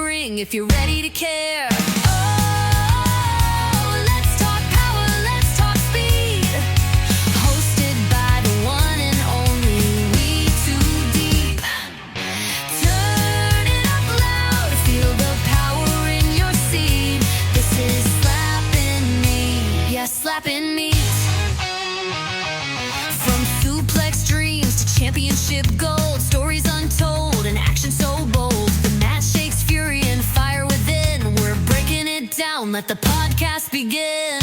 ring if you're ready to care. Oh, let's talk power, let's talk speed. Hosted by the one and only WETOODEEP. Turn it up loud, feel the power in your seed. This is slapping meat, yes, slapping meat. From suplex dreams to championship gold, stories untold and action so bold. The match shakes fury and fire within. We're breaking it down, let the podcast begin.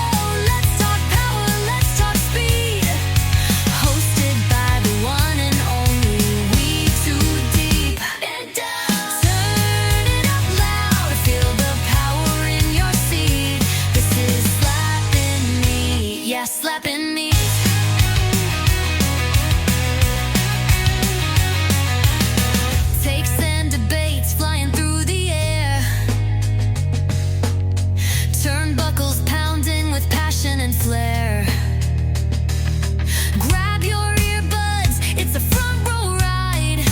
Oh, let's talk power, let's talk speed. Hosted by the one and only WETOODEEP. Turn it up loud, feel the power in your seed. This is slapping meat, yes, slapping meat. Takes and debates flying through the air. Turnbuckles pounding with passion and flair. Grab your earbuds, it's a front row ride.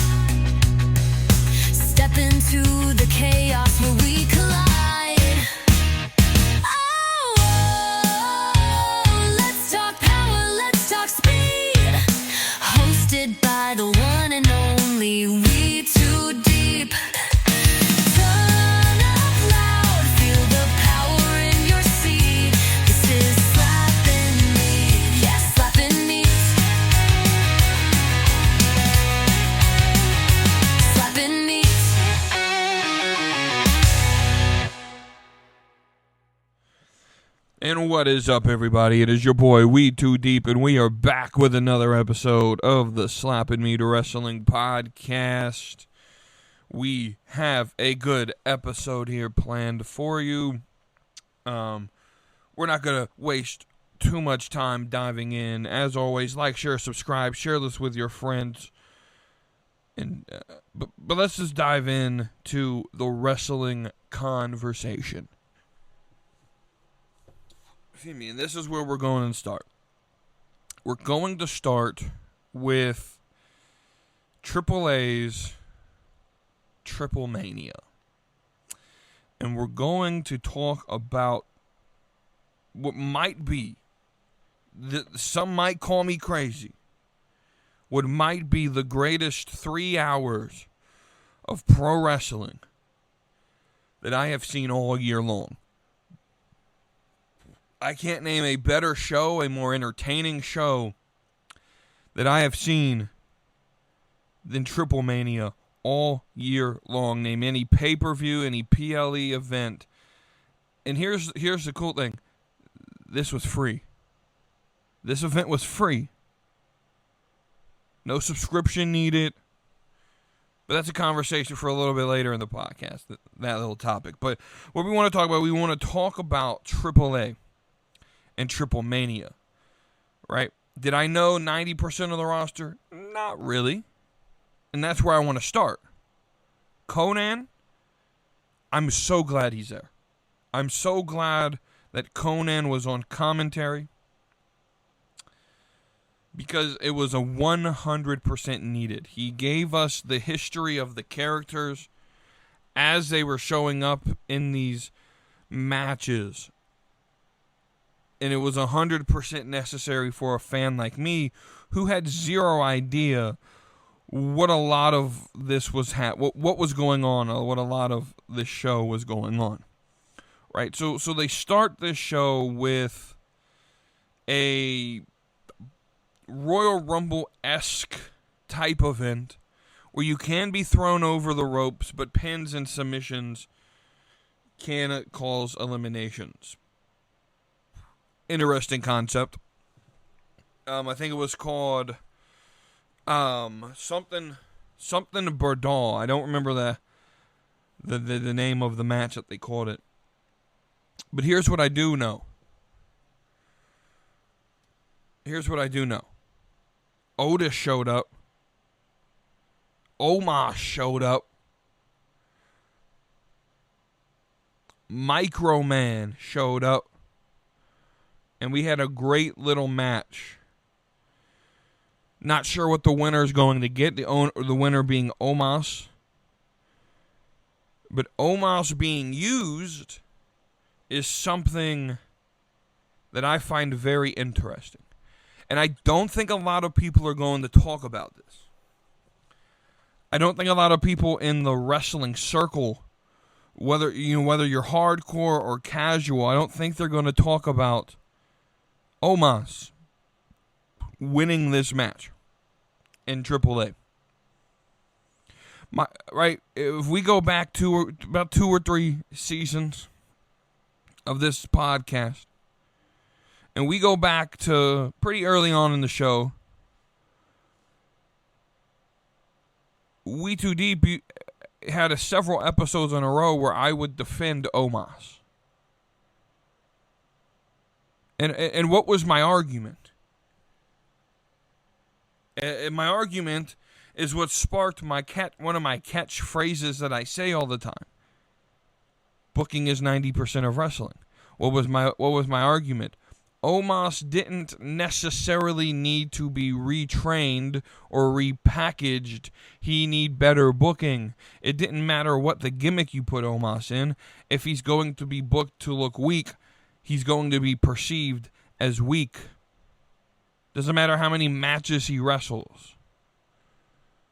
Step into the chaos where we collide. Oh, let's talk power, let's talk speed. Hosted by the one and only WETOODEEP. Turn up loud, feel the power in your seed. This is slapping meat, yes, slapping meat. Slapping meat. And what is up, everybody? It is your boy WETOODEEP, and we are back with another episode of the Slappin' Meat Wrestling Podcast. We have a good episode here planned for you. We're not going to waste too much time diving in. As always, like, share, subscribe, share this with your friends. And but let's just dive in to the wrestling conversation. Excuse me, and this is where we're going to start. We're going to start with AAA's Triple Mania. And we're going to talk about what might be, some might call me crazy, what might be the greatest 3 hours of pro wrestling that I have seen all year long. I can't name a better show, a more entertaining show that I have seen than Triple Mania all year long. Name any pay-per-view, any PLE event. And here's the cool thing. This was free. This event was free. No subscription needed. But that's a conversation for a little bit later in the podcast, that little topic. But what we want to talk about, we want to talk about AAA. And Triple Mania, right? Did I know 90% of the roster? Not really. And that's where I want to start. Conan, I'm so glad he's there. I'm so glad that Conan was on commentary because it was a 100% needed. He gave us the history of the characters as they were showing up in these matches. And it was 100% necessary for a fan like me who had zero idea what a lot of this was, what was going on, or what a lot of this show was going on. Right? So they start this show with a Royal Rumble-esque type event where you can be thrown over the ropes, but pins and submissions can cause eliminations. Interesting concept. I think it was called something Burdal. I don't remember the name of the match that they called it. But here's what I do know. Otis showed up. Omos showed up. Microman showed up. And we had a great little match Not sure what the winner is going to get, the winner being Omos. But Omos being used is something that I find very interesting. And I don't think a lot of people are going to talk about this. I don't think a lot of people in the wrestling circle, whether you're hardcore or casual, I don't think they're going to talk about Omos winning this match in AAA. If we go back to about 2 or 3 seasons of this podcast, and we go back to pretty early on in the show, WETOODEEP had several episodes in a row where I would defend Omos. And what was my argument? And my argument is what sparked one of my catchphrases that I say all the time. Booking is 90% of wrestling. What was my argument? Omos didn't necessarily need to be retrained or repackaged. He need better booking. It didn't matter what the gimmick you put Omos in. If he's going to be booked to look weak, he's going to be perceived as weak. Doesn't matter how many matches he wrestles.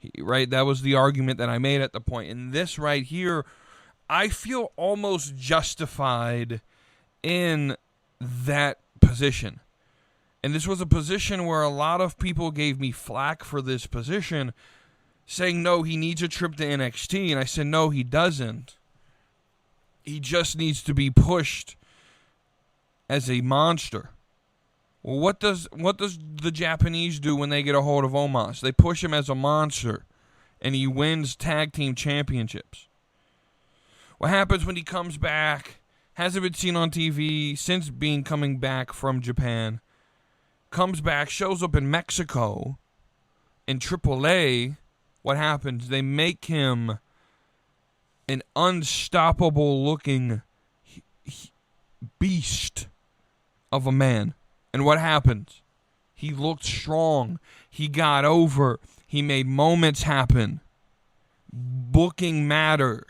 That was the argument that I made at the point. And this right here, I feel almost justified in that position. And this was a position where a lot of people gave me flack for this position, saying, no, he needs a trip to NXT. And I said, no, he doesn't. He just needs to be pushed as a monster. Well, what does the Japanese do when they get a hold of Omos? They push him as a monster, and he wins tag team championships. What happens when he comes back, hasn't been seen on TV since coming back from Japan, comes back, shows up in Mexico, in AAA, what happens? They make him an unstoppable-looking beast of a man. And what happens? He looked strong. He got over. He made moments happen. Booking matters.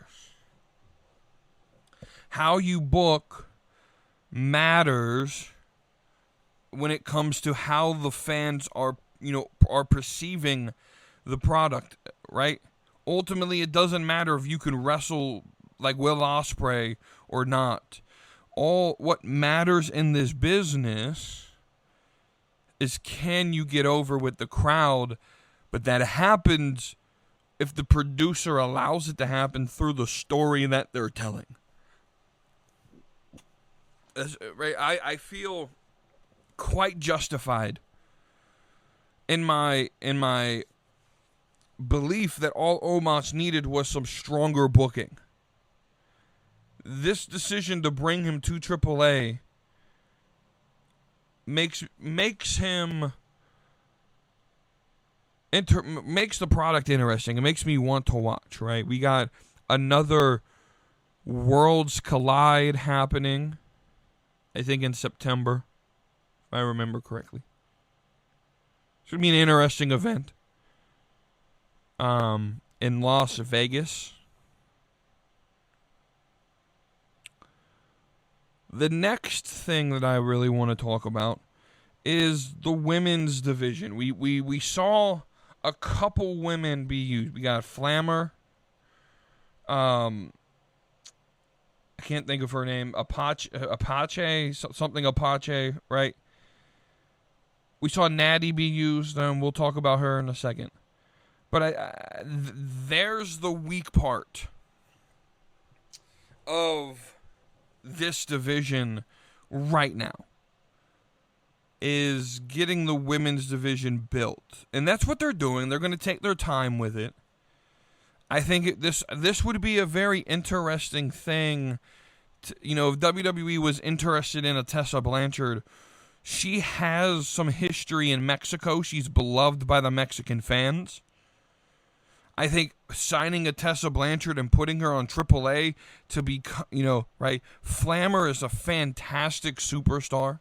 How you book matters when it comes to how the fans are perceiving the product, right? Ultimately, it doesn't matter if you can wrestle like Will Ospreay or not. All what matters in this business is, can you get over with the crowd? But that happens if the producer allows it to happen through the story that they're telling. Right? I feel quite justified in my belief that all Omos needed was some stronger booking. This decision to bring him to AAA makes him makes the product interesting. It makes me want to watch, right? We got another Worlds Collide happening, I think in September, if I remember correctly. It's going to be an interesting event in Las Vegas. The next thing that I really want to talk about is the women's division. We saw a couple women be used. We got Flammer. I can't think of her name. Apache, something Apache, right? We saw Natty be used, and we'll talk about her in a second. But there's the weak part of this division right now, is getting the women's division built. And that's what they're doing. They're going to take their time with it. I think this would be a very interesting thing. If WWE was interested in a Tessa Blanchard, she has some history in Mexico. She's beloved by the Mexican fans. I think signing a Tessa Blanchard and putting her on AAA to be, right? Flammer is a fantastic superstar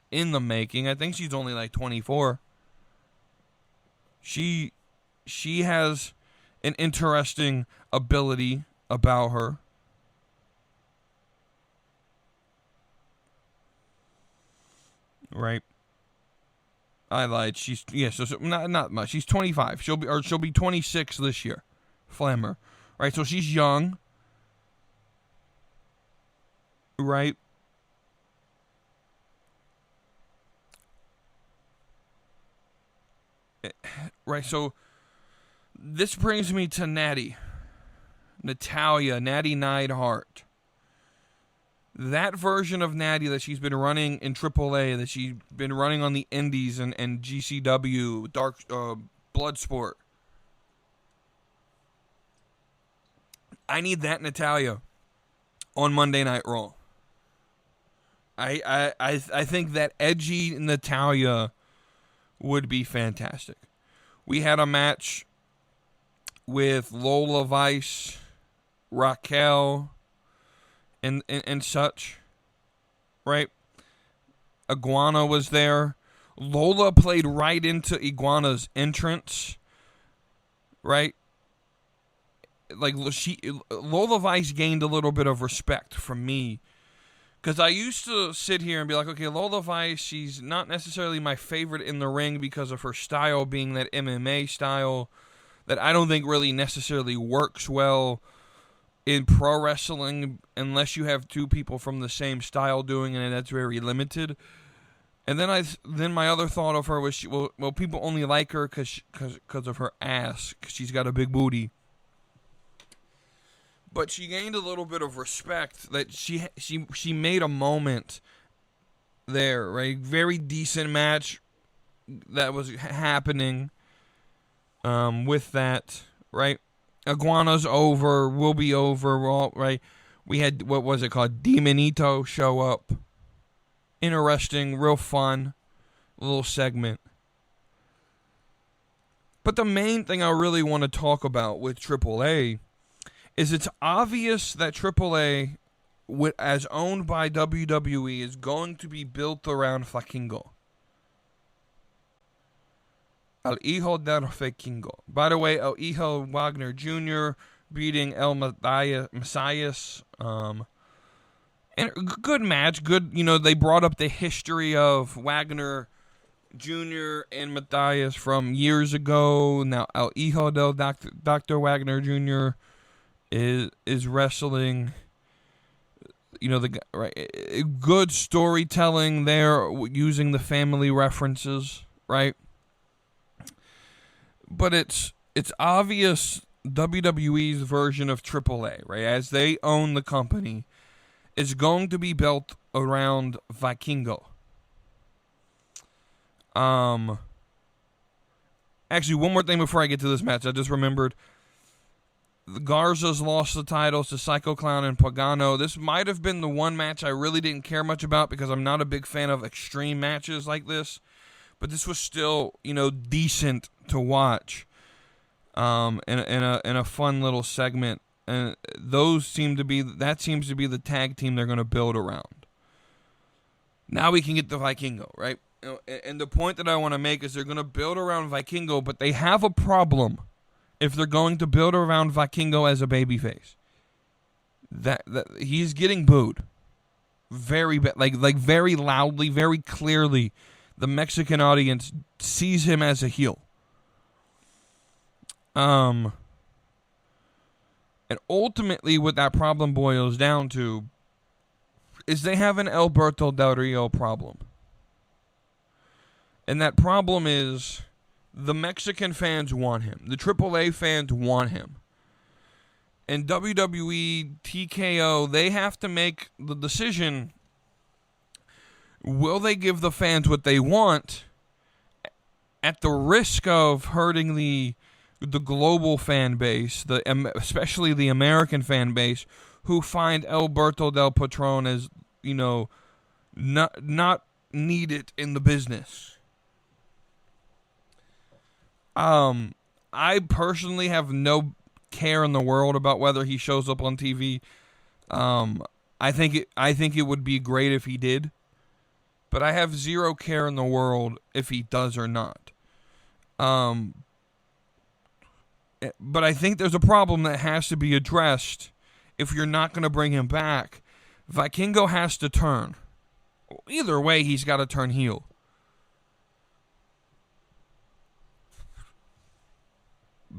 in the making. I think she's only like 24. She has an interesting ability about her. Right. I lied. She's so not much. She's 25. She'll be 26 this year. Flammer. Right? So she's young. Right? Right, so this brings me to Natalya, Natty Neidhart. That version of Natty that she's been running in AAA, that she's been running on the Indies and GCW, Bloodsport. I need that Natalya on Monday Night Raw. I think that edgy Natalya would be fantastic. We had a match with Lola Vice, Raquel, and such, right? Iguana was there. Lola played right into Iguana's entrance, right? Like Lola Vice gained a little bit of respect from me. Because I used to sit here and be like, okay, Lola Vice, she's not necessarily my favorite in the ring because of her style being that MMA style that I don't think really necessarily works well in pro wrestling unless you have two people from the same style doing it, and that's very limited. And then my other thought of her was, well, people only like her because of her ass, because she's got a big booty. But she gained a little bit of respect that she made a moment there, right? Very decent match that was happening with that, right? Iguana's over, will be over, right? We had, what was it called? Demonito show up. Interesting, real fun little segment. But the main thing I really want to talk about with AAA is it's obvious that AAA, as owned by WWE, is going to be built around Vikingo. El Hijo del Vikingo. By the way, El Hijo Wagner Jr. beating El Messias. And good match. Good, they brought up the history of Wagner Jr. and Matthias from years ago. Now El Hijo del Dr. Wagner Jr. is wrestling, right? Good storytelling there, using the family references, right? But it's obvious WWE's version of AAA, right? As they own the company, is going to be built around Vikingo. Actually, one more thing before I get to this match, I just remembered. The Garzas lost the titles to Psycho Clown and Pagano. This might have been the one match I really didn't care much about because I'm not a big fan of extreme matches like this. But this was still, decent to watch. In a fun little segment. And that seems to be the tag team they're going to build around. Now we can get the Vikingo, right? And the point that I want to make is they're going to build around Vikingo, but they have a problem. If they're going to build around Vikingo as a babyface, that he's getting booed, very like very loudly, very clearly. The Mexican audience sees him as a heel. And ultimately, what that problem boils down to is they have an Alberto Del Rio problem, and that problem is, the Mexican fans want him. The AAA fans want him. And WWE, TKO, they have to make the decision. Will they give the fans what they want at the risk of hurting the global fan base, especially the American fan base, who find Alberto Del Patron as, not needed in the business? I personally have no care in the world about whether he shows up on TV. I think it would be great if he did, but I have zero care in the world if he does or not. But I think there's a problem that has to be addressed if you're not going to bring him back. Vikingo has to turn. Either way, he's got to turn heel.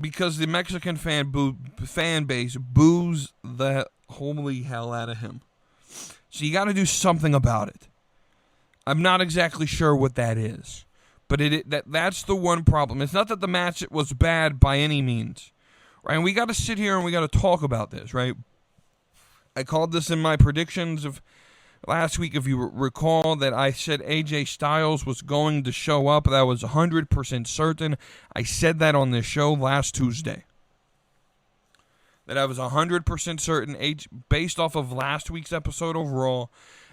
Because the Mexican fan base boos the holy hell out of him. So you got to do something about it. I'm not exactly sure what that is. But that's the one problem. It's not that the match was bad by any means. Right? And we got to sit here and we got to talk about this, right? I called this in my predictions of last week, if you recall, that I said AJ Styles was going to show up. That was 100% certain. I said that on this show last Tuesday. That I was 100% certain, based off of last week's episode of Raw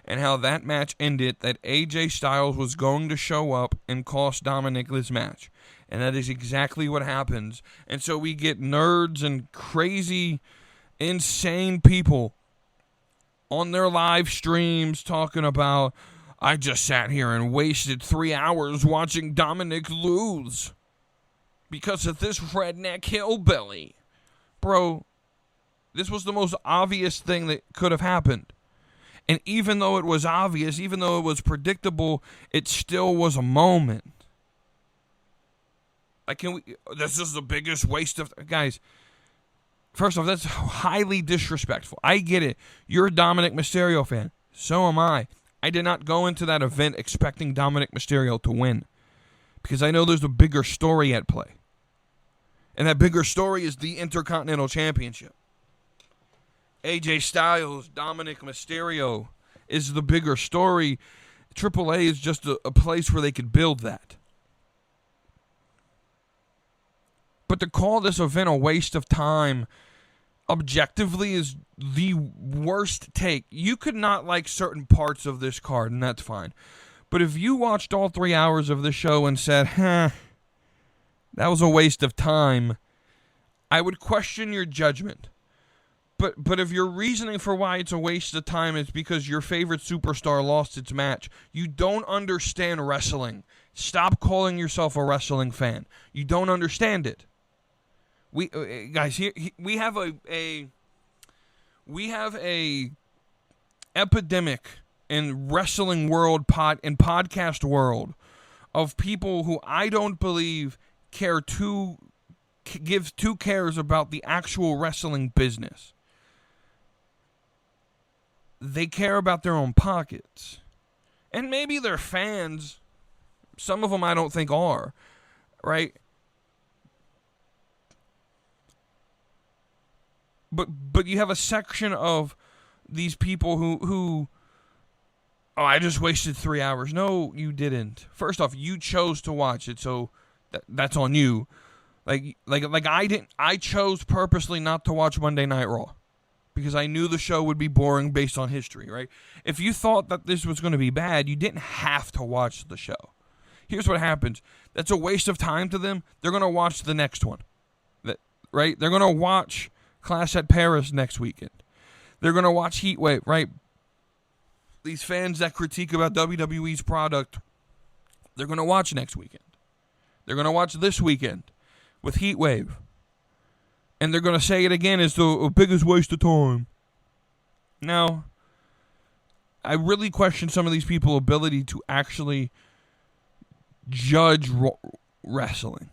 and how that match ended, that AJ Styles was going to show up and cost Dominic this match. And that is exactly what happens. And so we get nerds and crazy, insane people on their live streams talking about, I just sat here and wasted 3 hours watching Dominic lose because of this redneck hillbilly. Bro, this was the most obvious thing that could have happened. And even though it was obvious, even though it was predictable, it still was a moment. Like, this is the biggest waste of... Guys, first off, that's highly disrespectful. I get it. You're a Dominic Mysterio fan. So am I. I did not go into that event expecting Dominic Mysterio to win. Because I know there's a bigger story at play. And that bigger story is the Intercontinental Championship. AJ Styles, Dominic Mysterio is the bigger story. AAA is just a place where they could build that. But to call this event a waste of time, objectively, is the worst take. You could not like certain parts of this card, and that's fine. But if you watched all 3 hours of the show and said, that was a waste of time, I would question your judgment. But if your reasoning for why it's a waste of time is because your favorite superstar lost its match, you don't understand wrestling. Stop calling yourself a wrestling fan. You don't understand it. We guys, here we have a epidemic in wrestling world and podcast world of people who I don't believe give two cares about the actual wrestling business. They care about their own pockets. And maybe they're fans. Some of them I don't think are. Right? But you have a section of these people who I just wasted 3 hours. No, you didn't. First off, you chose to watch it, so that's on you. Like I didn't. I chose purposely not to watch Monday Night Raw because I knew the show would be boring based on history, right? If you thought that this was going to be bad, you didn't have to watch the show. Here's what happens. That's a waste of time to them. They're going to watch the next one. Right? They're going to watch Clash at Paris next weekend. They're going to watch Heatwave, right? These fans that critique about WWE's product, they're going to watch next weekend. They're going to watch this weekend with Heatwave. And they're going to say it again as the biggest waste of time. Now, I really question some of these people's ability to actually judge wrestling.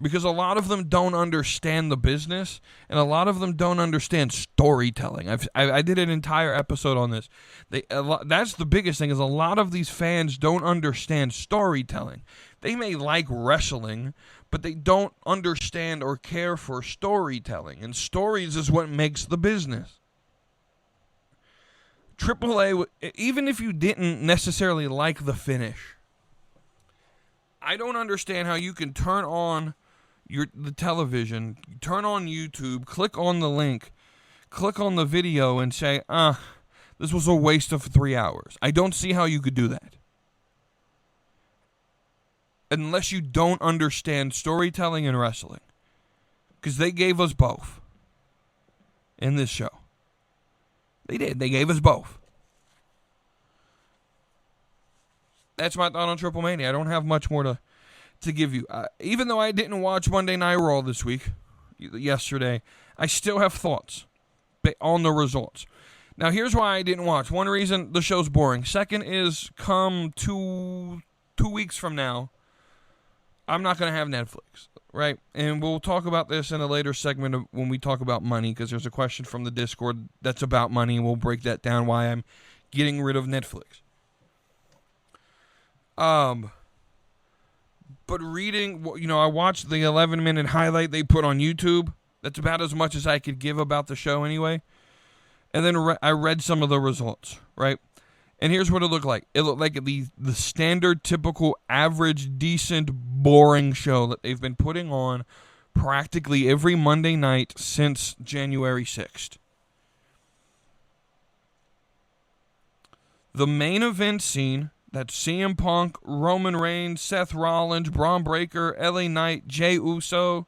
Because a lot of them don't understand the business, and a lot of them don't understand storytelling. I did an entire episode on this. That's the biggest thing, is a lot of these fans don't understand storytelling. They may like wrestling, but they don't understand or care for storytelling. And stories is what makes the business. AAA, even if you didn't necessarily like the finish, I don't understand how you can turn on the television, turn on YouTube, click on the link, click on the video, and say, this was a waste of 3 hours. I don't see how you could do that. Unless you don't understand storytelling and wrestling. Because they gave us both in this show. They did. They gave us both. That's my thought on Triple Mania. I don't have much more to give you. Even though I didn't watch Monday Night Raw this week, yesterday. I still have thoughts on the results. Now, here's why I didn't watch. One reason, the show's boring. Second is, come 2 weeks from now, I'm not going to have Netflix, right? And we'll talk about this in a later segment when we talk about money, because there's a question from the Discord that's about money, and we'll break that down, why I'm getting rid of Netflix. But reading, I watched the 11-minute highlight they put on YouTube. That's about as much as I could give about the show anyway. And then I read some of the results, right? And here's what it looked like. It looked like the standard, typical, average, decent, boring show that they've been putting on practically every Monday night since January 6th. The main event scene, that's CM Punk, Roman Reigns, Seth Rollins, Braun Breaker, LA Knight, Jey Uso,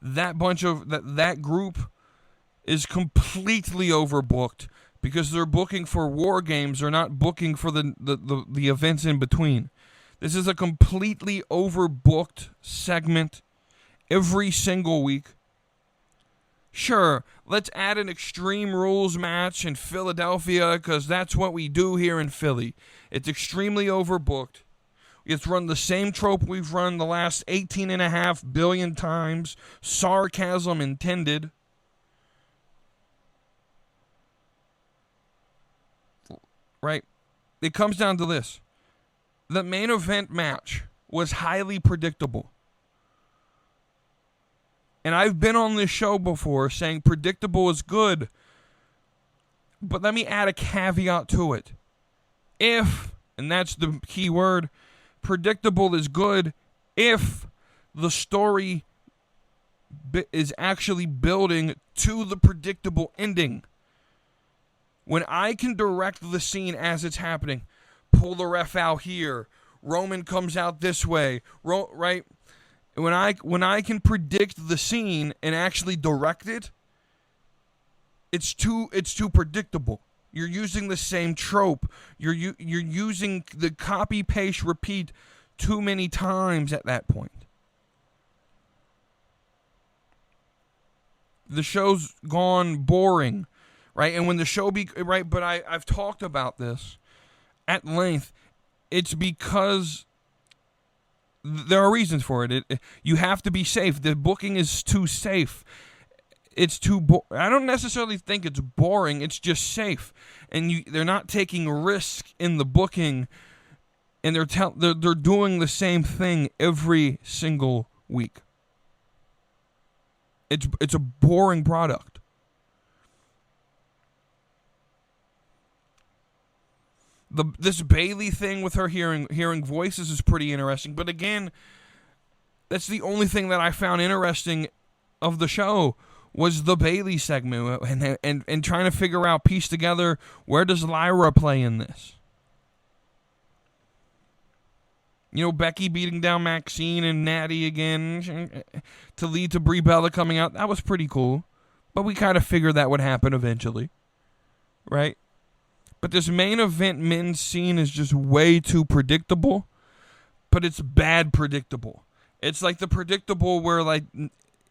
that group is completely overbooked because they're booking for War Games. They're not booking for the events in between. This is a completely overbooked segment every single week. Sure, let's add an Extreme Rules match in Philadelphia because that's what we do here in Philly. It's extremely overbooked. It's run the same trope we've run the last 18.5 billion times. Sarcasm intended. Right? It comes down to this. The main event match was highly predictable. And I've been on this show before saying predictable is good. But let me add a caveat to it. If, and that's the key word, predictable is good if the story is actually building to the predictable ending. When I can direct the scene as it's happening, pull the ref out here, Roman comes out this way, right? When I can predict the scene and actually direct it, it's too predictable. You're using the same trope. You're using the copy, paste, repeat too many times at that point. The show's gone boring, right? And when the show right, but I've talked about this at length. It's because there are reasons for it. You have to be safe. The booking is too safe. It's too I don't necessarily think it's boring. It's just safe, and they're not taking risk in the booking, and they're doing the same thing every single week. It's a boring product. This Bayley thing with her hearing voices is pretty interesting, but again, that's the only thing that I found interesting of the show was the Bayley segment and trying to figure out, piece together, where does Lyra play in this? Becky beating down Maxine and Natty again to lead to Brie Bella coming out. That was pretty cool, but we kind of figured that would happen eventually, right? But this main event men's scene is just way too predictable, but it's bad predictable. It's like the predictable where, like,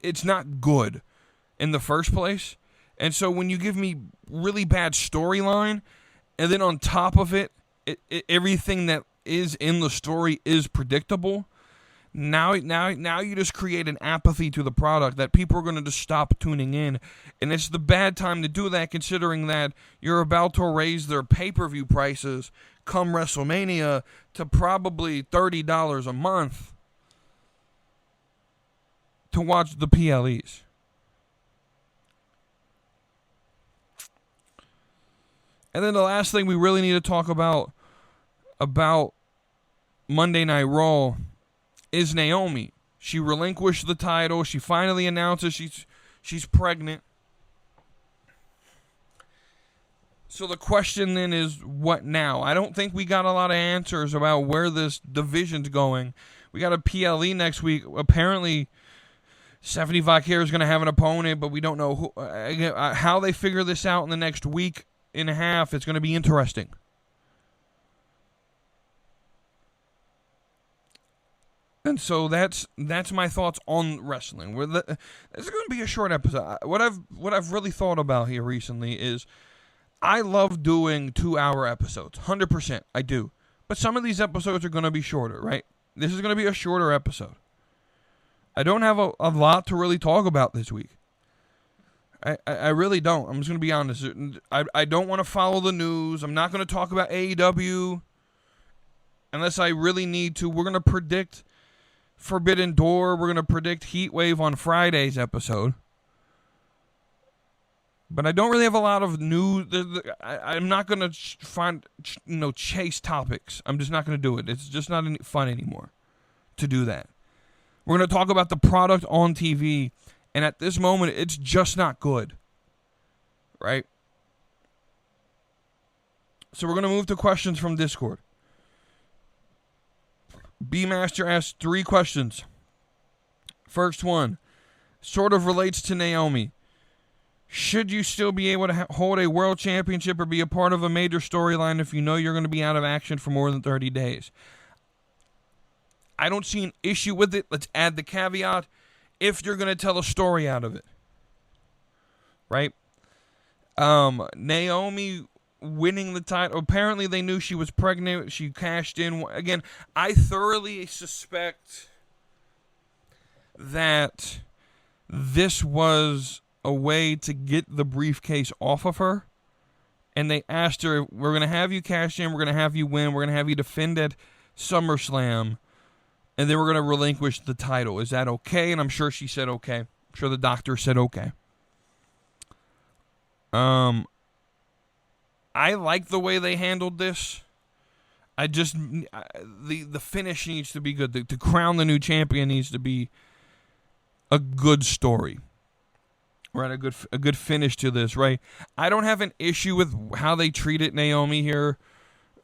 it's not good in the first place. And so when you give me really bad storyline, and then on top of it, everything that is in the story is predictable, now you just create an apathy to the product that people are going to just stop tuning in. And it's the bad time to do that, considering that you're about to raise their pay-per-view prices come WrestleMania to probably $30 a month to watch the PLEs. And then the last thing we really need to talk about Monday Night Raw is Naomi. She relinquished the title. She finally announces she's pregnant. So the question then is, what now? I don't think we got a lot of answers about where this division's going. We got a PLE next week. Apparently, Stephanie Vaquer is going to have an opponent, but we don't know who. How they figure this out in the next week and a half. It's going to be interesting. And so that's my thoughts on wrestling. This is going to be a short episode. What I've really thought about here recently is I love doing 2-hour episodes. 100%, I do. But some of these episodes are going to be shorter, right? This is going to be a shorter episode. I don't have a lot to really talk about this week. I really don't. I'm just going to be honest. I don't want to follow the news. I'm not going to talk about AEW unless I really need to. We're going to predict Forbidden Door. We're going to predict Heat Wave on Friday's episode. But I don't really have a lot of news. I'm not going to chase topics. I'm just not going to do it. It's just not fun anymore to do that. We're going to talk about the product on TV. And at this moment, it's just not good. Right? So we're going to move to questions from Discord. B-Master asked 3 questions. First one, sort of relates to Naomi. Should you still be able to hold a world championship or be a part of a major storyline if you know you're going to be out of action for more than 30 days? I don't see an issue with it. Let's add the caveat. If you're going to tell a story out of it. Right? Naomi winning the title. Apparently they knew she was pregnant. She cashed in. Again, I thoroughly suspect that this was a way to get the briefcase off of her. And they asked her, we're going to have you cash in. We're going to have you win. We're going to have you defend at SummerSlam. And then we're going to relinquish the title. Is that okay? And I'm sure she said okay. I'm sure the doctor said okay. I like the way they handled this. The finish needs to be good. To crown the new champion needs to be a good story. Right, a good finish to this, right? I don't have an issue with how they treated Naomi here,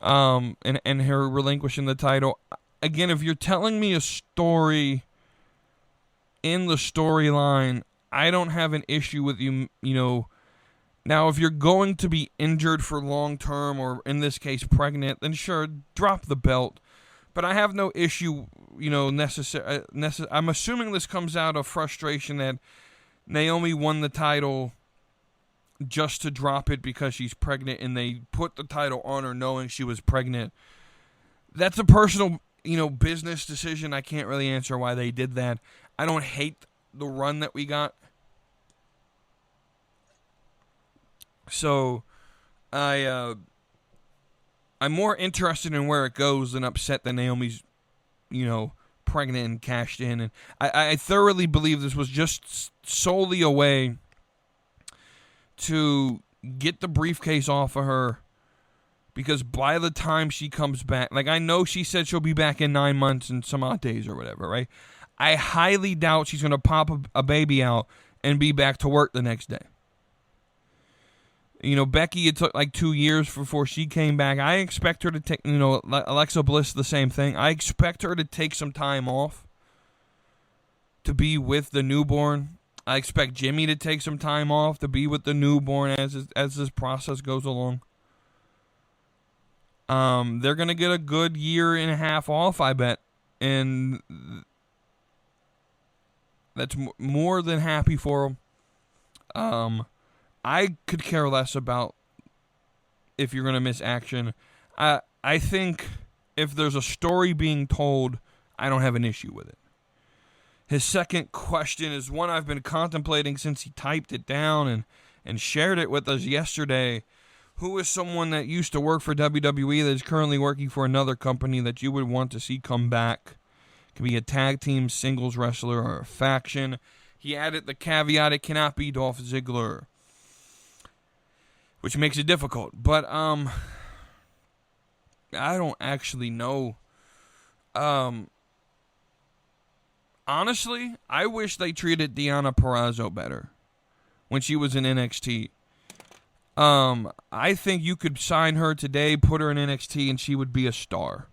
and her relinquishing the title. Again, if you're telling me a story in the storyline, I don't have an issue with you know. Now, if you're going to be injured for long term, or in this case pregnant, then sure, drop the belt. But I have no issue, I'm assuming this comes out of frustration that Naomi won the title just to drop it because she's pregnant, and they put the title on her knowing she was pregnant. That's a personal, business decision. I can't really answer why they did that. I don't hate the run that we got. So, I'm more interested in where it goes than upset that Naomi's, pregnant and cashed in. And I thoroughly believe this was just solely a way to get the briefcase off of her, because by the time she comes back, I know she said she'll be back in 9 months and some odd days or whatever, right? I highly doubt she's going to pop a baby out and be back to work the next day. Becky, it took 2 years before she came back. I expect her to take, Alexa Bliss, the same thing. I expect her to take some time off to be with the newborn. I expect Jimmy to take some time off to be with the newborn as this process goes along. They're going to get a good year and a half off, I bet. And that's more than happy for them. I could care less about if you're going to miss action. I think if there's a story being told, I don't have an issue with it. His second question is one I've been contemplating since he typed it down and shared it with us yesterday. Who is someone that used to work for WWE that is currently working for another company that you would want to see come back? It can be a tag team, singles wrestler, or a faction. He added the caveat, it cannot be Dolph Ziggler, which makes it difficult. But I don't actually know. Honestly, I wish they treated Deonna Purrazzo better when she was in NXT. I think you could sign her today, put her in NXT, and she would be a star.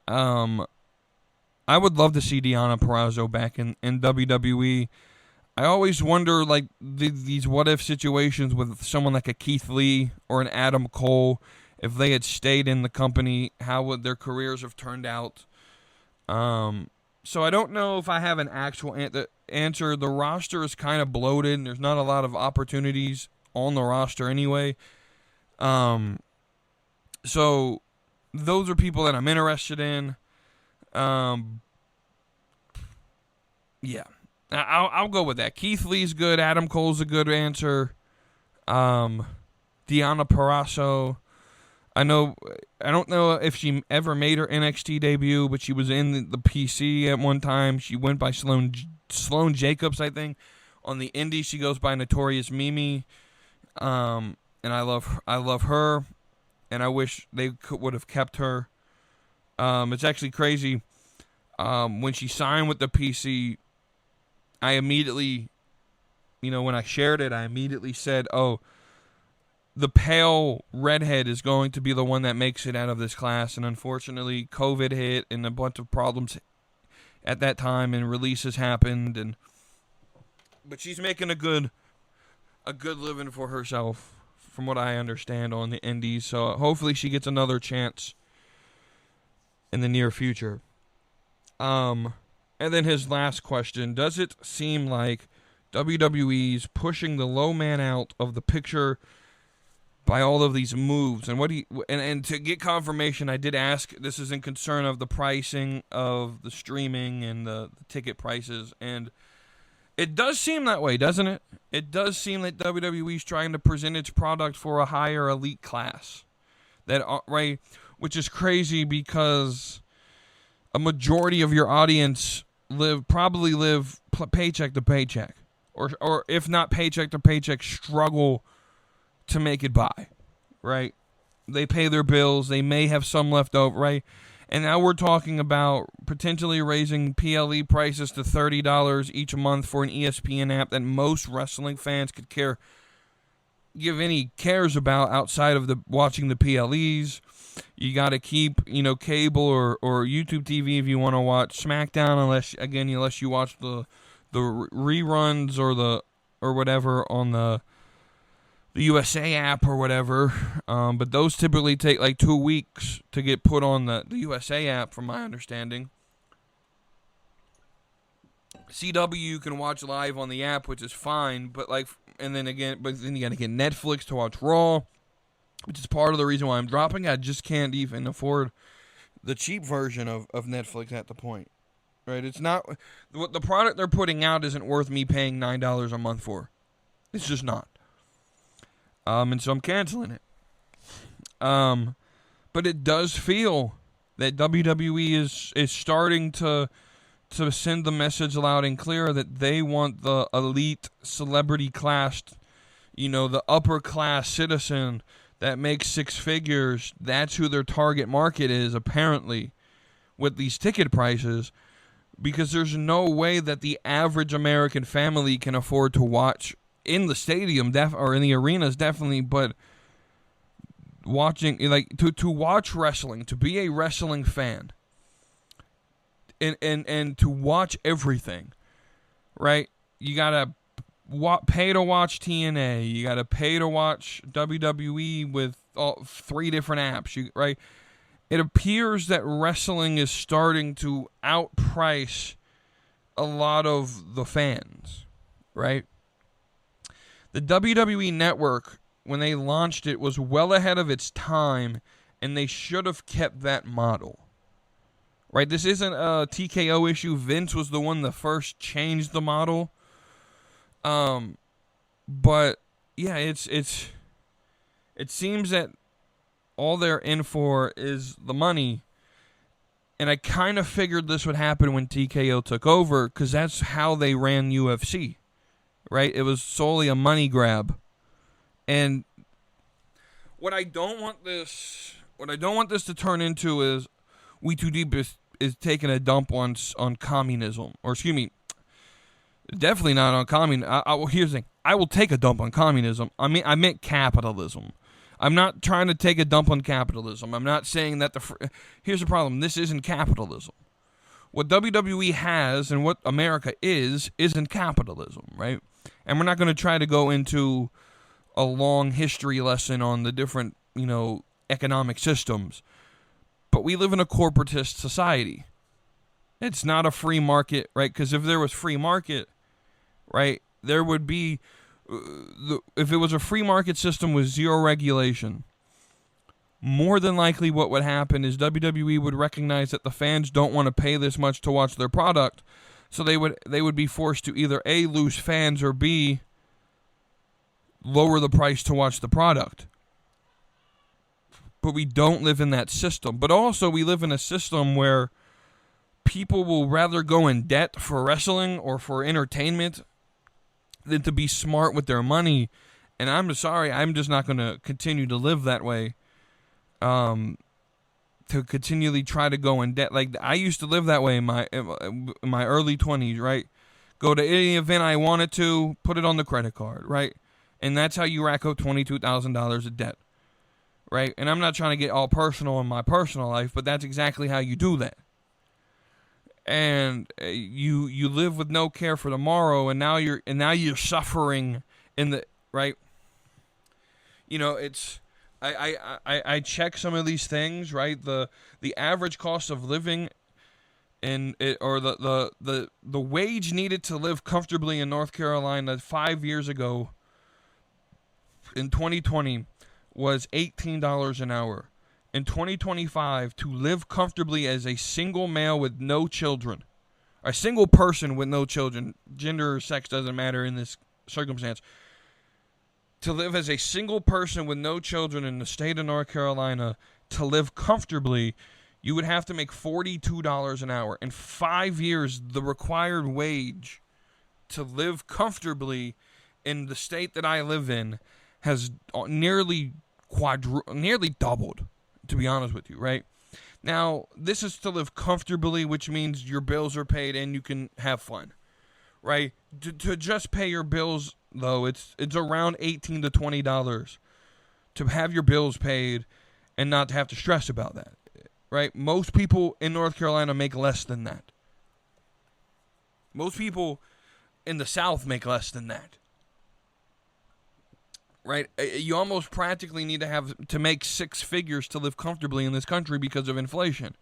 I would love to see Deonna Purrazzo back in WWE. I always wonder, these what-if situations with someone like a Keith Lee or an Adam Cole, if they had stayed in the company, how would their careers have turned out? So I don't know if I have an actual answer. The roster is kind of bloated, and there's not a lot of opportunities on the roster anyway. So those are people that I'm interested in. Yeah, I'll go with that. Keith Lee's good. Adam Cole's a good answer. Deanna Purrazzo. I don't know if she ever made her NXT debut, but she was in the PC at one time. She went by Sloane Jacobs, I think. On the Indies, she goes by Notorious Mimi. And I love her, and I wish they would have kept her. It's actually crazy. When she signed with the PC, I immediately, when I shared it, I immediately said, "Oh, the pale redhead is going to be the one that makes it out of this class." And unfortunately, COVID hit and a bunch of problems at that time, and releases happened. But she's making a good living for herself, from what I understand, on the indies. So hopefully she gets another chance in the near future. And then his last question: does it seem like WWE's pushing the low man out of the picture by all of these moves? And and to get confirmation, I did ask. This is in concern of the pricing of the streaming and the ticket prices, and it does seem that way, doesn't it? It does seem that WWE's trying to present its product for a higher elite class. Right, which is crazy because a majority of your audience probably live paycheck to paycheck, or if not paycheck to paycheck, struggle to make it by, right? They pay their bills. They may have some left over, right? And now we're talking about potentially raising PLE prices to $30 each month for an ESPN app that most wrestling fans could give any cares about outside of watching the PLEs. You got to keep, cable or YouTube TV if you want to watch SmackDown, unless you watch the reruns or whatever on the USA app or whatever. But those typically take like 2 weeks to get put on the USA app, from my understanding. CW you can watch live on the app, which is fine, but then you got to get Netflix to watch Raw, which is part of the reason why I'm dropping. I just can't even afford the cheap version of Netflix at the point. Right? It's not the product they're putting out isn't worth me paying $9 a month for. It's just not. And so I'm canceling it. But it does feel that WWE is starting to send the message loud and clear that they want the elite celebrity class, the upper class citizen that makes six figures. That's who their target market is, apparently, with these ticket prices, because there's no way that the average American family can afford to watch in the stadium, or in the arenas, definitely, but watching, to watch wrestling, to be a wrestling fan, and to watch everything, right? You gotta pay to watch TNA. You gotta pay to watch WWE with all 3 different apps, right? It appears that wrestling is starting to outprice a lot of the fans, right? The WWE Network, when they launched it, was well ahead of its time, and they should have kept that model. Right? This isn't a TKO issue. Vince was the one that first changed the model. But yeah, it seems that all they're in for is the money. And I kind of figured this would happen when TKO took over, because that's how they ran UFC. Right? It was solely a money grab. And what I don't want this to turn into is WeTooDeep is taking a dump on communism. Or excuse me, definitely not on communism. Here's the thing. I will take a dump on communism. I meant capitalism. I'm not trying to take a dump on capitalism. I'm not saying that here's the problem. This isn't capitalism. What WWE has and what America isn't capitalism, right? And we're not going to try to go into a long history lesson on the different, economic systems. But we live in a corporatist society, It's not a free market, right? Because if there was free market, right, there would be, if it was a free market system with zero regulation, more than likely what would happen is WWE would recognize that the fans don't want to pay this much to watch their product, so they would be forced to either A, lose fans, or B, lower the price to watch the product. But we don't live in that system. But also we live in a system where people will rather go in debt for wrestling or for entertainment than to be smart with their money. And I'm sorry, I'm just not going to continue to live that way. To continually try to go in debt. Like, I used to live that way in my early 20s, right? Go to any event I wanted to, put it on the credit card, right? And that's how you rack up $22,000 of debt, right? And I'm not trying to get all personal in my personal life, but that's exactly how you do that. And you live with no care for tomorrow, and now you're suffering in the, right? You know, it's, I check some of these things, right? The average cost of living in it, or the wage needed to live comfortably in North Carolina 5 years ago in 2020 was $18 an hour. In 2025, to live comfortably as a single male with no children, a single person with no children, gender or sex doesn't matter in this circumstance, to live as a single person with no children in the state of North Carolina, to live comfortably, you would have to make $42 an hour. In 5 years, the required wage to live comfortably in the state that I live in has nearly doubled, to be honest with you, right? Now, this is to live comfortably, which means your bills are paid and you can have fun, right? To just pay your bills, though, it's around $18 to $20 to have your bills paid and not to have to stress about that, right? Most people in North Carolina make less than that. Most people in the South make less than that. Right, you almost practically need to make six figures to live comfortably in this country because of inflation.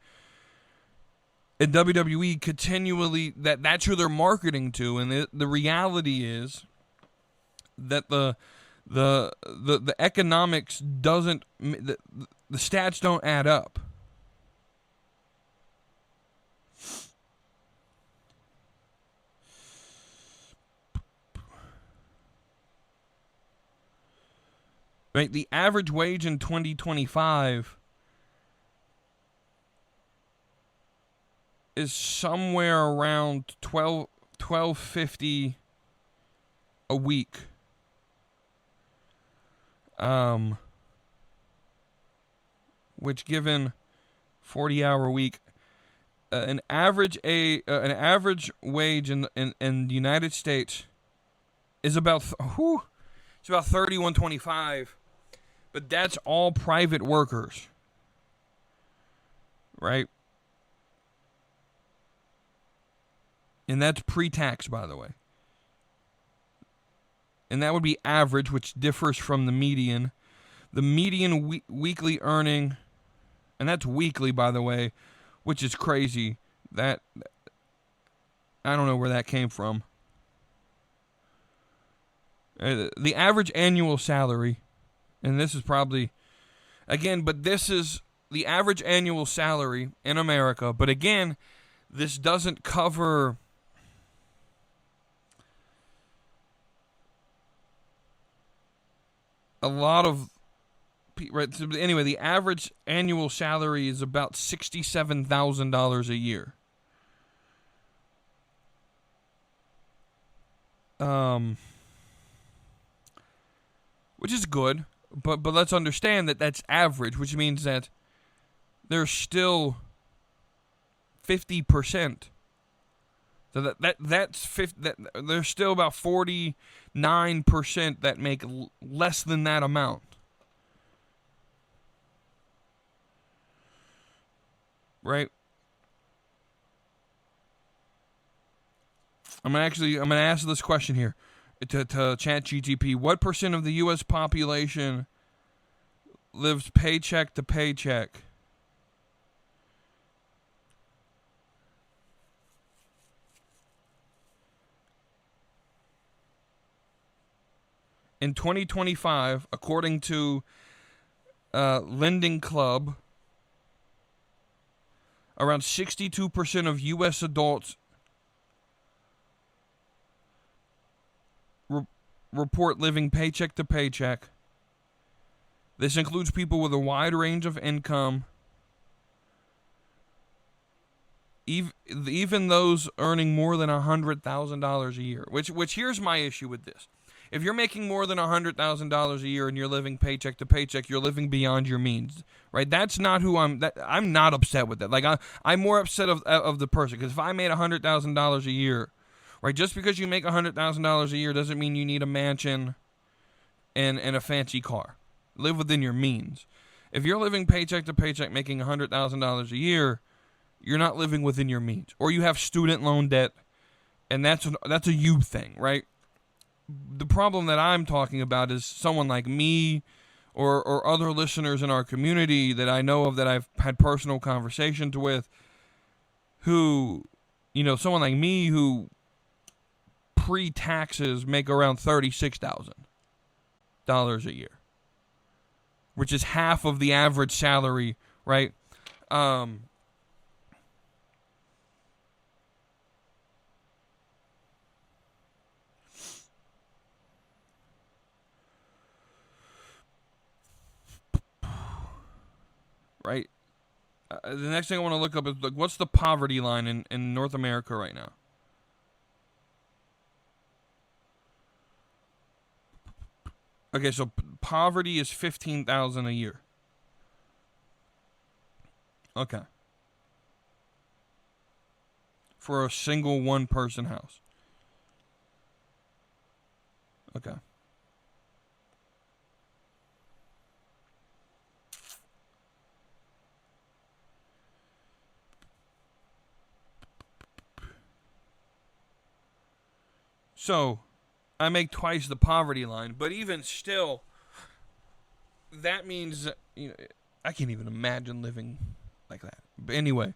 And WWE continually, that's who they're marketing to, and the reality is that the economics doesn't, the stats don't add up. Right, the average wage in 2025 is somewhere around $12.50 a week. Which, given 40-hour week, an average wage in the United States is about it's about $31.25. But that's all private workers, right? And that's pre-tax, by the way. And that would be average, which differs from the median. The median weekly earning, and that's weekly, by the way, which is crazy. That, I don't know where that came from. The average annual salary, and this is probably, again, but this is the average annual salary in America. But again, this doesn't cover a lot of, right? So anyway, the average annual salary is about $67,000 a year. Which is good. But let's understand that that's average, which means that there's still 50%. So there's still about 49% that make less than that amount. Right? I'm gonna ask this question here to ChatGTP. What percent of the U.S. population lives paycheck to paycheck? In 2025, according to Lending Club, around 62% of U.S. adults report living paycheck to paycheck. This includes people with a wide range of income, even those earning more than $100,000 a year. Which here's my issue with this. If you're making more than $100,000 a year and you're living paycheck to paycheck, you're living beyond your means, right? That's not who I'm not upset with that. Like I'm more upset of the person, because if I made $100,000 a year, right? Just because you make $100,000 a year doesn't mean you need a mansion and a fancy car. Live within your means. If you're living paycheck to paycheck, making $100,000 a year, you're not living within your means, or you have student loan debt, and that's a you thing, right? The problem that I'm talking about is someone like me or other listeners in our community that I know of, that I've had personal conversations with, who, someone like me who pre-taxes make around $36,000 a year, which is half of the average salary, right? Right? The next thing I want to look up is, like, what's the poverty line in North America right now? Okay, so poverty is $15,000 a year. Okay. For a single one-person house. Okay. So, I make twice the poverty line, but even still, that means, I can't even imagine living like that. But anyway,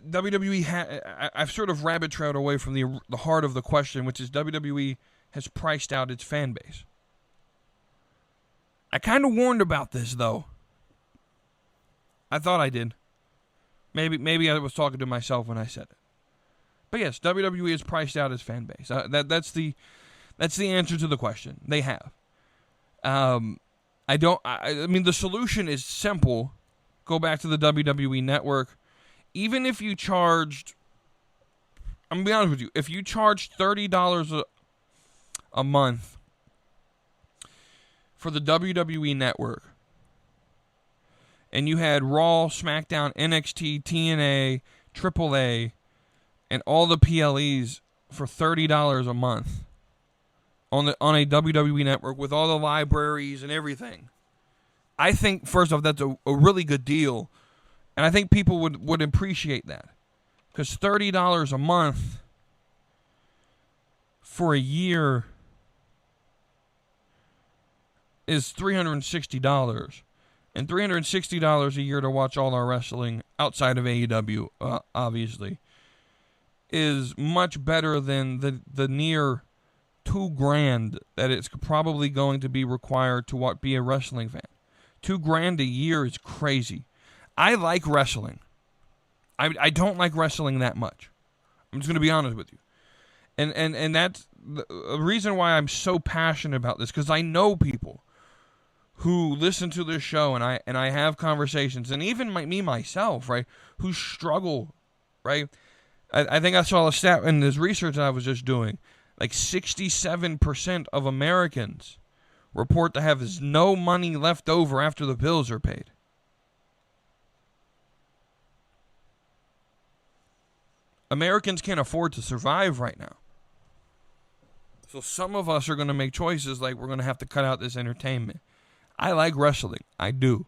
WWE, I've sort of rabbit trailed away from the heart of the question, which is WWE has priced out its fan base. I kind of warned about this, though. I thought I did. Maybe I was talking to myself when I said it. But yes, WWE has priced out its fan base. That's the answer to the question. They have. I mean, the solution is simple. Go back to the WWE network. Even if you charged, I'm going to be honest with you, if you charged $30 a month for the WWE network, and you had Raw, SmackDown, NXT, TNA, AAA, and all the PLEs for $30 a month on a WWE network with all the libraries and everything, I think, first off, that's a really good deal, and I think people would appreciate that, because $30 a month for a year is $360. And $360 a year to watch all our wrestling outside of AEW, obviously, is much better than the near $2,000 that it's probably going to be required to be a wrestling fan. $2,000 a year is crazy. I like wrestling. I don't like wrestling that much. I'm just going to be honest with you. And that's the reason why I'm so passionate about this, because I know people who listen to this show, and I have conversations, and even me myself, right, who struggle, right? I think I saw a stat in this research that I was just doing, like 67% of Americans report to have no money left over after the bills are paid. Americans can't afford to survive right now. So some of us are going to make choices like we're going to have to cut out this entertainment. I like wrestling. I do.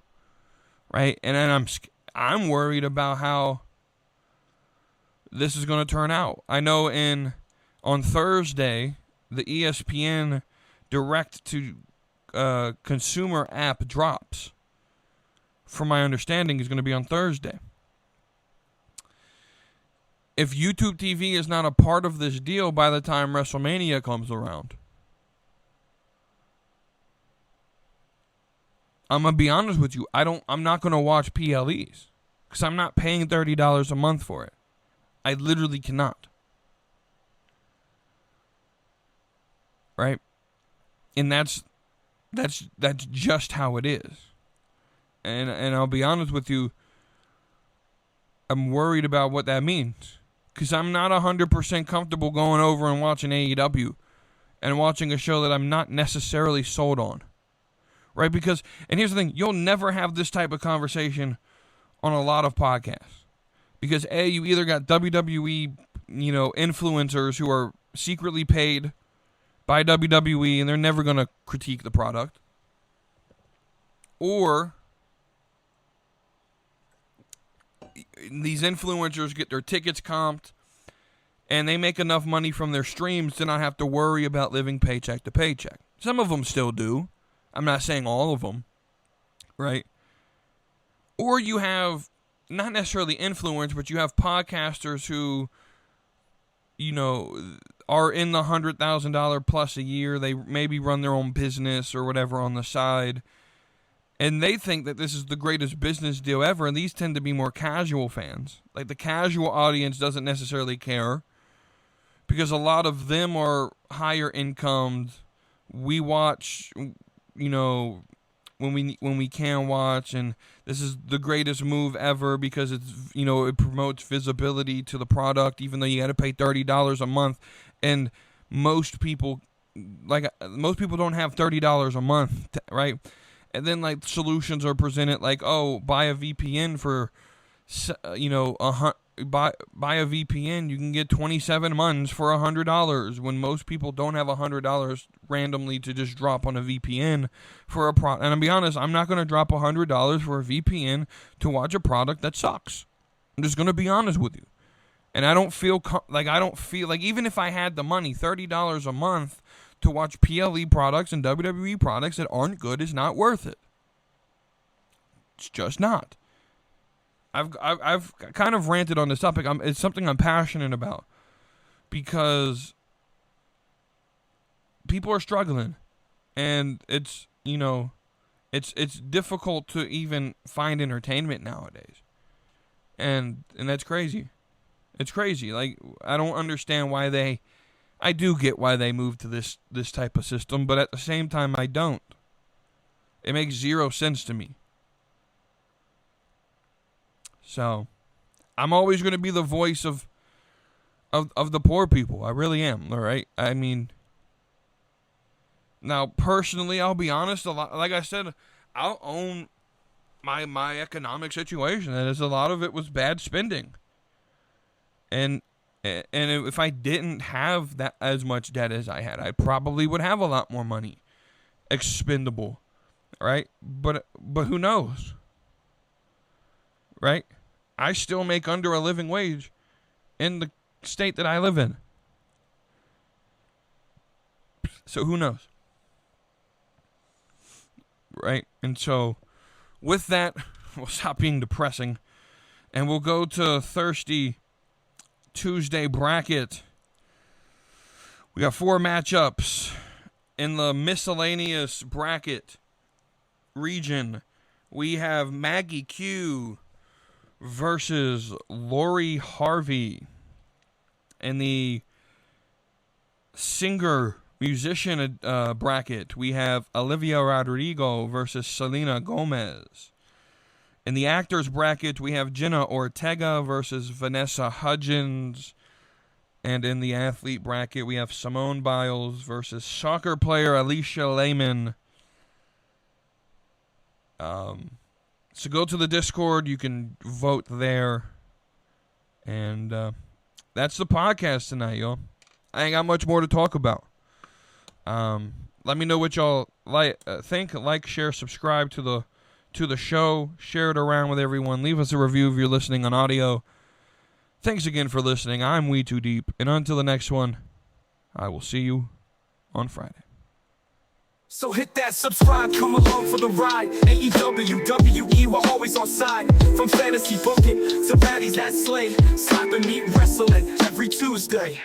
Right? And then I'm worried about how this is going to turn out. I know on Thursday, the ESPN direct to consumer app drops, from my understanding, is going to be on Thursday. if YouTube TV is not a part of this deal by the time WrestleMania comes around. I'm going to be honest with you. I'm not going to watch PLEs because I'm not paying $30 a month for it. I literally cannot. Right? And that's just how it is. And I'll be honest with you, I'm worried about what that means. Because I'm not 100% comfortable going over and watching AEW and watching a show that I'm not necessarily sold on. Right? Because, and here's the thing, you'll never have this type of conversation on a lot of podcasts. Because A, you either got WWE, influencers who are secretly paid by WWE and they're never going to critique the product. Or these influencers get their tickets comped and they make enough money from their streams to not have to worry about living paycheck to paycheck. Some of them still do. I'm not saying all of them, right? Or you have, not necessarily influence, but you have podcasters who, are in the $100,000 plus a year. They maybe run their own business or whatever on the side. And they think that this is the greatest business deal ever. And these tend to be more casual fans. Like the casual audience doesn't necessarily care. Because a lot of them are higher incomed. We watch, when we can watch, and this is the greatest move ever because it's, it promotes visibility to the product, even though you got to pay $30 a month. And most people don't have $30 a month, right? And then solutions are presented like, oh, buy a VPN for, buy a VPN, you can get 27 months for $100 when most people don't have $100 randomly to just drop on a VPN for a product. And I'll be honest, I'm not going to drop $100 for a VPN to watch a product that sucks. I'm just going to be honest with you. And I don't feel like even if I had the money, $30 a month to watch PLE products and WWE products that aren't good is not worth it. It's just not. I've kind of ranted on this topic. It's something I'm passionate about because people are struggling, and it's difficult to even find entertainment nowadays, and that's crazy. It's crazy. Like, I don't understand why I do get why they moved to this type of system, but at the same time I don't. It makes zero sense to me. So, I'm always going to be the voice of the poor people. I really am, all right? I mean, now, personally, I'll be honest, like I said, I'll own my economic situation. That is, a lot of it was bad spending. And if I didn't have that as much debt as I had, I probably would have a lot more money expendable, right? But who knows, right? I still make under a living wage in the state that I live in. So who knows? Right? And so with that, we'll stop being depressing and we'll go to Thirsty Tuesday bracket. We got 4 matchups in the miscellaneous bracket region. We have Maggie Q versus Lori Harvey. In the singer-musician bracket, we have Olivia Rodrigo versus Selena Gomez. In the actors bracket, we have Jenna Ortega versus Vanessa Hudgens. And in the athlete bracket, we have Simone Biles versus soccer player Alicia Lehman. So go to the Discord. You can vote there. And that's the podcast tonight, y'all. I ain't got much more to talk about. Let me know what y'all think. Like, share, subscribe to the show. Share it around with everyone. Leave us a review if you're listening on audio. Thanks again for listening. I'm WETOODEEP. And until the next one, I will see you on Friday. So hit that subscribe, come along for the ride. AEW, WWE, we're always on side. From fantasy booking to baddies that slay, slapping meat wrestling every Tuesday.